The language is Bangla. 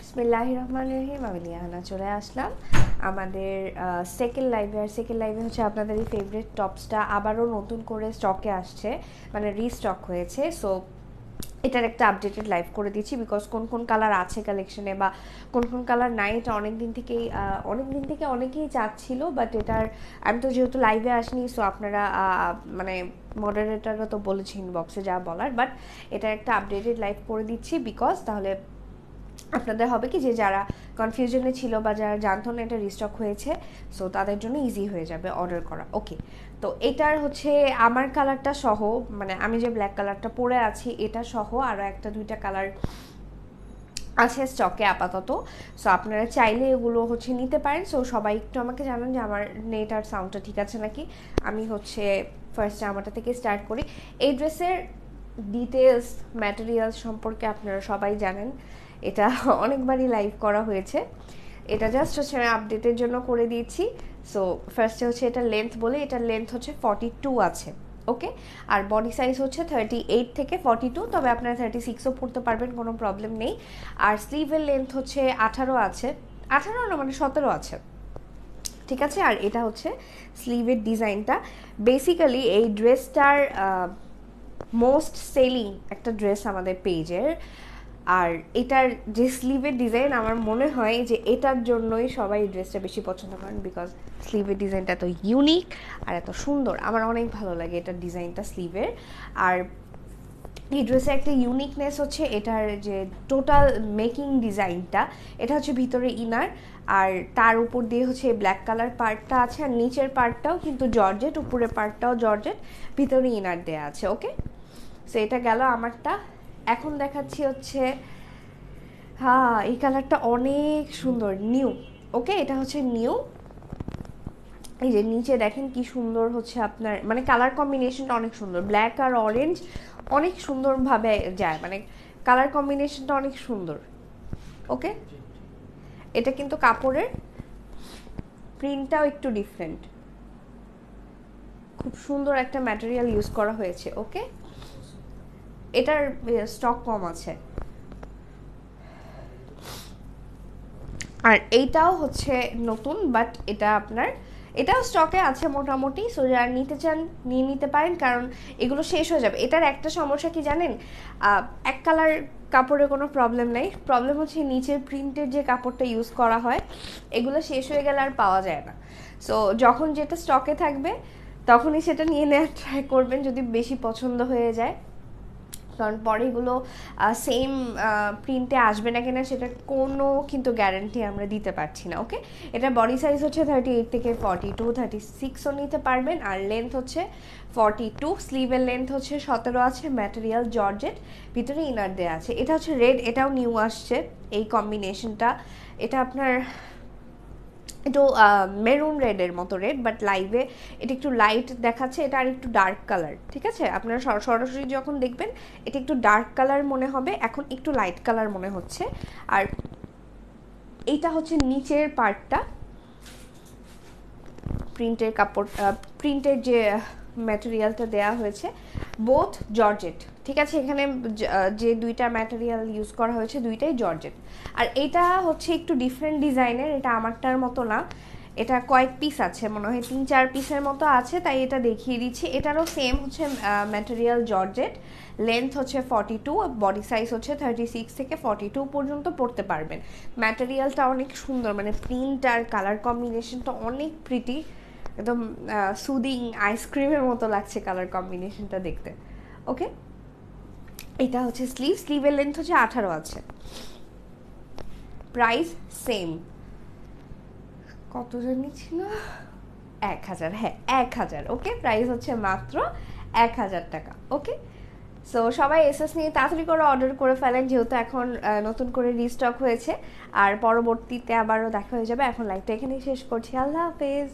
বিসমিল্লাহির রহমানির রহিম। আমি লিয়ানা চলে আসলাম আমাদের সেকেন্ড লাইভে। আর সেকেন্ড লাইভে হচ্ছে আপনাদের এই ফেভারিট টপসটা আবারও নতুন করে স্টকে আসছে, মানে রিস্টক হয়েছে। সো এটার একটা আপডেটেড লাইভ করে দিচ্ছি, বিকজ কোন কোন কালার আছে কালেকশনে বা কোন কোন কালার নাই, এটা অনেক দিন থেকে অনেকেই চাচ্ছিল। বাট এটার আমি তো যেহেতু লাইভে আসিনি, সো আপনারা মানে মডারেটাররা তো বলেছে ইনবক্সে যা বলার, বাট এটার একটা আপডেটেড লাইভ করে দিচ্ছি, বিকজ তাহলে আপনাদের হবে কি যে যারা কনফিউশনে ছিল বা যারা জানতো না এটা রিস্টক হয়েছে, সো তাদের জন্য ইজি হয়ে যাবে অর্ডার করা। ওকে, তো এটার হচ্ছে আমার কালারটা সহ, মানে আমি যে ব্ল্যাক কালারটা পরে আছি এটা সহ আরও একটা দুইটা কালার আছে স্টকে আপাতত। সো আপনারা চাইলে এগুলো হচ্ছে নিতে পারেন। সো সবাই একটু আমাকে জানান যে আমার নেট আর সাউন্ডটা ঠিক আছে নাকি। আমি হচ্ছে ফার্স্টে আমারটা থেকে স্টার্ট করি। এই ড্রেসের ডিটেলস ম্যাটেরিয়ালস সম্পর্কে আপনারা সবাই জানেন, এটা অনেকবারই লাইভ করা হয়েছে। এটা জাস্ট হচ্ছে আমি আপডেটের জন্য করে দিয়েছি। সো ফার্স্টে হচ্ছে এটা লেন্থ বলে, এটার লেন্থ হচ্ছে 42 আছে। ওকে, আর বডি সাইজ হচ্ছে 38 থেকে 42, তবে আপনারা 36ও পড়তে পারবেন, কোনো প্রবলেম নেই। আর স্লিভের লেন্থ হচ্ছে 18 আছে, 18 না মানে 17 আছে, ঠিক আছে। আর এটা হচ্ছে স্লিভের ডিজাইনটা। বেসিক্যালি এই ড্রেসটার মোস্ট সেলিং একটা ড্রেস আমাদের পেজের। আর এটার যে স্লিভের ডিজাইন, আমার মনে হয় যে এটার জন্যই সবাই এই ড্রেসটা বেশি পছন্দ করেন, বিকজ স্লিভের ডিজাইনটা এত ইউনিক আর এত সুন্দর। আমার অনেক ভালো লাগে এটার ডিজাইনটা স্লিভের। আর এই ড্রেসের একটা ইউনিকনেস হচ্ছে এটার যে টোটাল মেকিং ডিজাইনটা, এটা হচ্ছে ভিতরে ইনার, আর তার উপর দিয়ে হচ্ছে ব্ল্যাক কালার পার্টটা আছে, আর নিচের পার্টটাও কিন্তু জর্জেট, উপরের পার্টটাও জর্জেট, ভিতরে ইনার দেওয়া আছে। ওকে, সো এটা গেল আমারটা। এখন দেখাচ্ছি হচ্ছে, হ্যাঁ এই কালারটা অনেক সুন্দর, নিউ। ওকে, এটা হচ্ছে নিউ। এই যে নিচে দেখেন কি সুন্দর হচ্ছে আপনার, মানে কালার কম্বিনেশনটা অনেক সুন্দর, ব্ল্যাক আর অরেঞ্জ অনেক সুন্দরভাবে যায়, মানে কালার কম্বিনেশনটা অনেক সুন্দর। ওকে, এটা কিন্তু কাপড়ের প্রিন্টটাও একটু ডিফারেন্ট, খুব সুন্দর একটা ম্যাটেরিয়াল ইউজ করা হয়েছে। ওকে, এটার স্টক কম আছে। আর এইটাও হচ্ছে নতুন, বাট এটা আপনার এটাও স্টকে আছে মোটামুটি। সো যারা নিতে চান নিয়ে নিতে পারেন, কারণ এগুলো শেষ হয়ে যাবে। এটার একটা সমস্যা কি জানেন, এক কালার কাপড়ে কোনো প্রবলেম নেই, প্রবলেম হচ্ছে নিচের প্রিন্টের যে কাপড়টা ইউজ করা হয় এগুলো শেষ হয়ে গেলে আর পাওয়া যায় না। সো যখন যেটা স্টকে থাকবে তখনই সেটা নিয়ে নেওয়ার ট্রাই করবেন, যদি বেশি পছন্দ হয়ে যায়, কারণ পরে এগুলো সেম প্রিন্টে আসবে না কিনা সেটা কোনো কিন্তু গ্যারান্টি আমরা দিতে পারছি না। ওকে, এটা বডি সাইজ হচ্ছে 38 থেকে 42, 36ও নিতে পারবেন। আর লেন্থ হচ্ছে 42, স্লিভের লেন্থ হচ্ছে 17 আছে, ম্যাটেরিয়াল জর্জেট, ভিতরে ইনার দেওয়া আছে। এটা হচ্ছে রেড, এটাও নিউ আসছে এই কম্বিনেশনটা। এটা আপনার একটু মেরুন রেডের মতো রেড, বাট লাইভে এটা একটু লাইট দেখাচ্ছে, এটা আর একটু ডার্ক কালার, ঠিক আছে। আপনারা সরাসরি যখন দেখবেন এটা একটু ডার্ক কালার মনে হবে, এখন একটু লাইট কালার মনে হচ্ছে। আর এইটা হচ্ছে নিচের পার্টটা, প্রিন্টের কাপড়, প্রিন্টের যে ম্যাটেরিয়ালটা দেয়া হয়েছে বোথ জর্জেট, ঠিক আছে। এখানে যে দুইটা ম্যাটেরিয়াল ইউজ করা হয়েছে দুইটাই জর্জেট। আর এটা হচ্ছে একটু ডিফারেন্ট ডিজাইনের, এটা আমারটার মতো না, এটা কয়েক পিস আছে, মনে হয় 3-4 পিসের মতো আছে, তাই এটা দেখিয়ে দিচ্ছি। এটারও সেম হচ্ছে ম্যাটেরিয়াল জর্জেট, লেন্থ হচ্ছে 42, বডি সাইজ হচ্ছে 36 থেকে 42 পর্যন্ত পড়তে পারবেন। ম্যাটেরিয়ালটা অনেক সুন্দর, মানে প্রিন্ট আর কালার কম্বিনেশনটা অনেক প্রিটি, একদম সুদিং আইসক্রিমের মতো লাগছে কালার কম্বিনেশনটা দেখতে। ওকে, এটা হচ্ছে স্লিভের লেন্থ হচ্ছে 18 আছে, প্রাইস সেম, কত জানি ছিল 1000, হ্যাঁ 1000। ওকে, প্রাইস হচ্ছে মাত্র 1000 টাকা। ওকে, সো সবাই এসএস নিয়ে তাড়াতাড়ি করে অর্ডার করে ফেলেন, যেহেতু এখন নতুন করে রিস্টক হয়েছে। আর পরবর্তীতে আবারও দেখা হয়ে যাবে। এখন লাইভটা এখানেই শেষ করছি, আল্লাহ হাফেজ।